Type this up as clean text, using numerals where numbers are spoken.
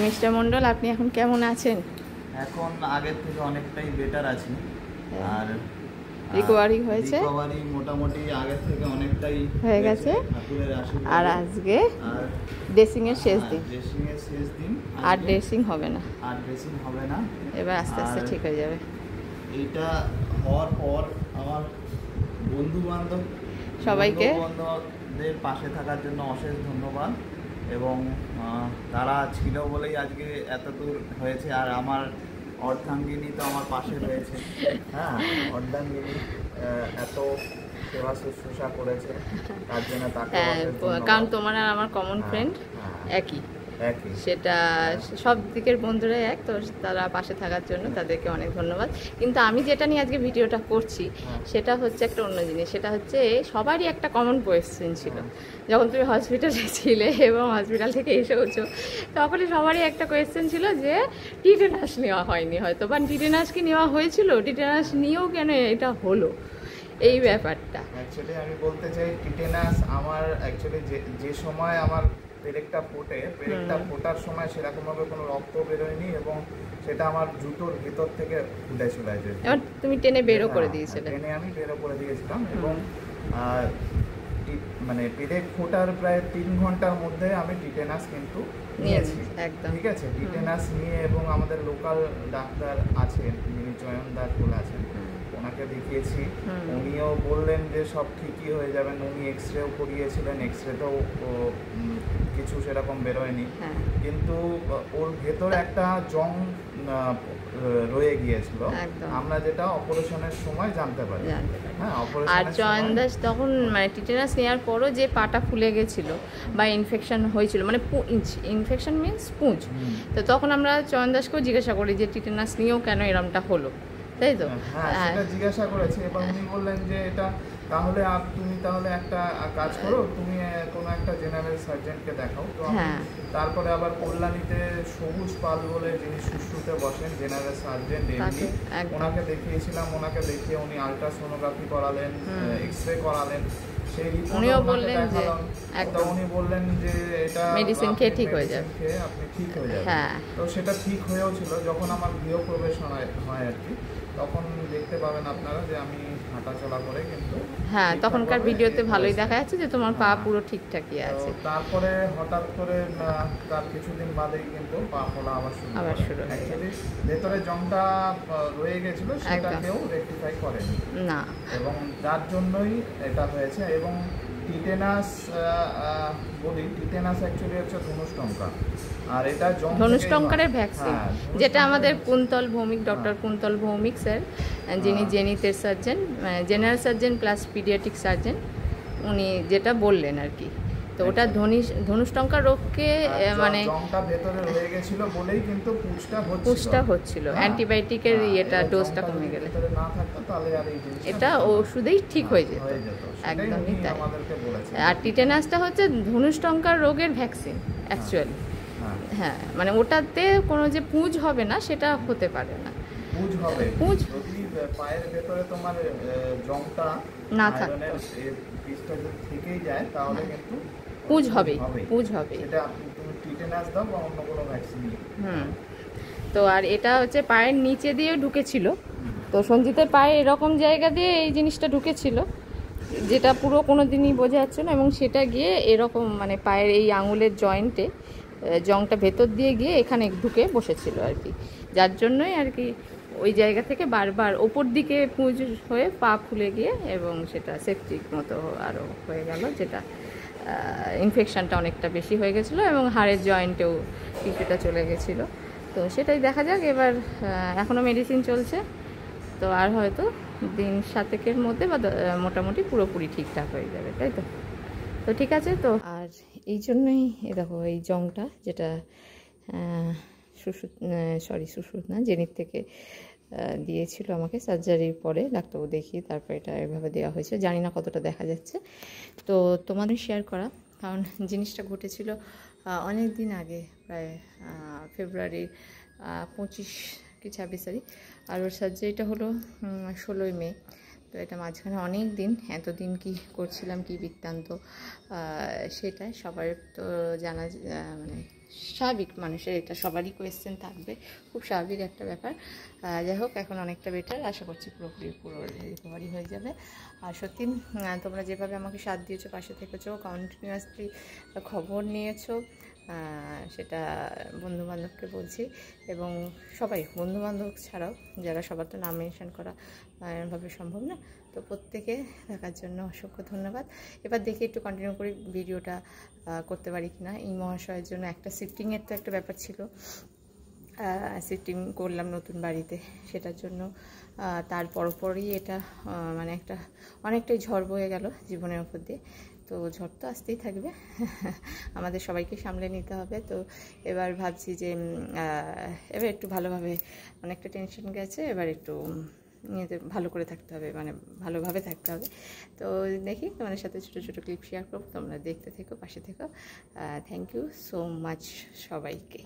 Mister মণ্ডল, আপনি এখন কেমন আছেন? এখন আগের থেকে অনেকটাই বেটার আছি। আর রিকভারি হয়েছে, রিকভারি মোটামুটি আগের থেকে অনেকটাই হয়ে গেছে। ঠাকুরের আশীর্বাদে। আর আজকে আর ড্রেসিং এর শেষ দিন। ড্রেসিং এর শেষ দিন। আর ড্রেসিং হবে না, আর ড্রেসিং হবে না, এবার আস্তে আস্তে ঠিক হয়ে যাবে। এইটা হওয়ার পর আমার বন্ধু বান্ধব সবাইকে বন্ধুদের পাশে থাকার জন্য অশেষ ধন্যবাদ। এবং তারা ছিল বলেই আজকে এত দূর হয়েছে। আর আমার অর্ধাঙ্গিনী তো আমার পাশে রয়েছে। হ্যাঁ, অর্ধাঙ্গিনী এত সেবা শুশ্রূষা করেছে, তার জন্য তাকে কারণ তোমার আর আমার কমন ফ্রেন্ড একই, সেটা সব দিকের বন্ধুরাই এক, তো তারা পাশে থাকার জন্য তাদেরকে অনেক ধন্যবাদ। কিন্তু আমি যেটা নিয়ে আজকে ভিডিওটা করছি সেটা হচ্ছে একটা অন্য জিনিস। সেটা হচ্ছে সবারই একটা কমন কোয়েশ্চেন ছিল যখন তুমি হসপিটালে ছিলে এবং হসপিটাল থেকে এসেওছো, তখনই সবারই একটা কোয়েশ্চেন ছিল যে টিটেনাস নেওয়া হয়নি হয়তো, বা টিটেনাস কি নেওয়া হয়েছিল, টিটেনাস নিয়েও কেন এটা হলো, এই ব্যাপারটা। অ্যাকচুয়ালি আমি বলতে চাই, টিটেনাস আমার অ্যাকচুয়ালি যে সময় আমার পেরেকটা ফোটার সময় সেরকমভাবে কোনো রক্ত বেরোয়নি, এবং সেটা আমার জুতোর ভিতর থেকে ফুটে চলে যায়। এবার তুমি টেনে বেরো করে দিয়েছিলে। টেনে আমি বেরো করে দিয়েছিলাম, এবং মানে পেরেক ফোটার প্রায় 3 ঘন্টার মধ্যে আমি টিটেনাস কিন্তু নিয়েছি। ঠিক আছে, টিটেনাস নিয়ে, এবং আমাদের লোকাল ডাক্তার আছেন যিনি চয়নদার বলে আছেন, ওনাকে দেখিয়েছি। উনিও বললেন যে সব ঠিকই হয়ে যাবেন। উনি এক্সরেও করিয়েছিলেন, এক্সরেতেও কিছু সেরকম বেরোয়নি, কিন্তু ওর ভেতরে একটা জং রয়ে গিয়েছিল, আমরা যেটা অপারেশনের সময় জানতে পারি। হ্যাঁ, আর চয়নদাস তখন মানে টিটেনাস নেওয়ার পরও যে পাটা ফুলে গেছিল বা ইনফেকশন হয়েছিল, মানে ইনফেকশন মিনস পুঁজ, তো তখন আমরা চয়নদাসকেও জিজ্ঞাসা করি যে টিটেনাস নিয়েও কেন এরমটা হলো, তাই তো? হ্যাঁ, সেটা জিজ্ঞাসা করেছি। এবার উনি বললেন যে এটা তাহলে তুমি তাহলে একটা কাজ করো, তুমি কোনো একটা জেনারেল সার্জনকে দেখাও। তো তারপরে আবার কল্যাণীতে সবুজ পাল বলে যিনি শুশ্রূষাতে বসেন, জেনারেল সার্জন ডেইলি, ওনাকে দেখিয়েছিলাম। ওনাকে দেখিয়ে উনি আলট্রাসোনোগ্রাফি করালেন, এক্সরে করালেন। সেই উনিও বললেন যে উনি বললেন যে এটা মেডিসিন খেয়ে ঠিক হয়ে যাবে, আপনি ঠিক হয়ে যাবে। তো সেটা ঠিক হয়েও ছিল। যখন আমার গৃহপ্রবেশ হয় আর কি, তখন দেখতে পাবেন আপনারা যে আমি হাঁটা চলা করে কিন্তু তখনকার ভিডিওতে ভালোই দেখা যাচ্ছে যে তোমার পা পুরো ঠিকঠাকই আছে। তারপরে হঠাৎ করে তার কিছুদিন বাদেই কিন্তু পা ফোলা আবার শুরু হয়। ভেতরে জংটা রয়ে গেছিল, সেটাকেও রেকটিফাই করেনি না, এবং যার জন্যই এটা হয়েছে। এবং টিটেনাস বলি, টিটেনাস অ্যাকচুয়ালি হচ্ছে ধনুষ্টঙ্কার, আর এটা ধনুষ্টঙ্কারের ভ্যাকসিন, যেটা আমাদের কুন্তল ভৌমিক, ডক্টর কুন্তল ভৌমিক স্যার, যিনি জেনিতের surgeon, general surgeon plus pediatric surgeon, উনি যেটা বললেন আর কি। তো ওটা ধনুষ্টঙ্কার রোগকে মানে ভেতরে রয়ে গেছিল বলেই কিন্তু পুঁজটা হচ্ছিল, অ্যান্টিবায়োটিকের ডোজটা কমে গেলে না থাকতো তাহলে আর এই এটা ওষুধেই ঠিক হয়ে যেত। একদমই তাই। আর টিটেনাসটা হচ্ছে ধনুষ্টঙ্কার রোগের ভ্যাকসিন অ্যাকচুয়ালি। হ্যাঁ, মানে ওটাতে কোনো যে পুঁজ হবে না সেটা হতে পারে না। পুঁজ যদি পায়ের ভেতরে তোমার জংটা না থাকে, পিসটা যদি থেকেই যায়, তাহলে কিন্তু পুঁজ হবে। সেটা তুমি টিটেনাস দাও বা অন্য কোনো ভ্যাকসিন। তো আর এটা হচ্ছে পায়ের নিচে দিয়ে ঢুকেছিল, তো সঞ্জিতের পায়ে এরকম জায়গা দিয়ে এই জিনিসটা ঢুকেছিল, যেটা পুরো কোনো দিনই বোঝা যাচ্ছে না, এবং সেটা গিয়ে এরকম মানে পায়ের এই আঙুলের জয়েন্টে জংটা ভেতর দিয়ে গিয়ে এখানে ঢুকে বসেছিল আর কি, যার জন্যই আর কি ওই জায়গা থেকে বারবার ওপর দিকে পুঁজ হয়ে পা ফুলে গিয়ে, এবং সেটা সেপটিক মতো আরও হয়ে গেল, যেটা ইনফেকশানটা অনেকটা বেশি হয়ে গেছিলো, এবং হাড়ের জয়েন্টেও কিছুটা চলে গেছিলো। তো সেটাই দেখা যাক। এবার এখনও মেডিসিন চলছে, তো আর হয়তো দিন 7-এর মধ্যে বা মোটামুটি পুরোপুরি ঠিকঠাক হয়ে যাবে, তাই তো? তো ঠিক আছে। তো আর এই জন্যই দেখো এই জংটা, যেটা সুশ্রুত না, জেনিত থেকে দিয়েছিল আমাকে সার্জারির পরে, ডাক্তারবাবু দেখিয়ে তারপর এটা এভাবে দেওয়া হয়েছে। জানি না কতটা দেখা যাচ্ছে, তো তোমাদের শেয়ার করা, কারণ জিনিসটা ঘটেছিল অনেক দিন আগে, প্রায় ফেব্রুয়ারির 25 কি 26 তারিখ, আর ওর সার্জারিটা হলো 16ই মে। তো এটা মাঝখানে অনেক দিন, এতদিন কি করছিলাম, কি বৃত্তান্ত, সেটাই সবার তো জানা, মানে স্বাভাবিক, মানুষের এটা সবারই কোয়েশ্চেন থাকবে, খুব স্বাভাবিক একটা ব্যাপার। যাই হোক, এখন অনেকটা বেটার, আশা করছি পুরো রিকভারি হয়ে যাবে। আর সত্যি তোমরা যেভাবে আমাকে সাথ দিয়েছো, পাশে থেকেছো, কন্টিনিউয়াসলি খবর নিয়েছো, সেটা বন্ধুবান্ধবকে বলছি, এবং সবাই বন্ধুবান্ধব ছাড়াও যারা, সবার তো নাম মেনশন করা এরমভাবে সম্ভব না, তো প্রত্যেকে দেখার জন্য অসংখ্য ধন্যবাদ। এবার দেখি একটু কন্টিনিউ করে ভিডিওটা করতে পারি কিনা। এই মহাশয়ের জন্য একটা শিফটিংয়ের তো একটা ব্যাপার ছিল, শিফটিং করলাম নতুন বাড়িতে, সেটার জন্য তার পরপরই এটা মানে অনেকটাই ঝড় বয়ে গেল জীবনের ওপর দিয়ে। তো ঝড় তো আসতেই থাকবে, আমাদের সবাইকে সামলে নিতে হবে। তো এবার ভাবছি যে এবার একটু ভালোভাবে, অনেকটা টেনশন গেছে, এবার একটু নিয়েতে ভালো করে থাকতে হবে, মানে ভালোভাবে থাকতে হবে। তো দেখি তোমাদের সাথে ছোটো ছোটো ক্লিপ শেয়ার করবো, তোমরা দেখতে থেকো, পাশে থেকো। থ্যাংক ইউ সো মাচ সবাইকে।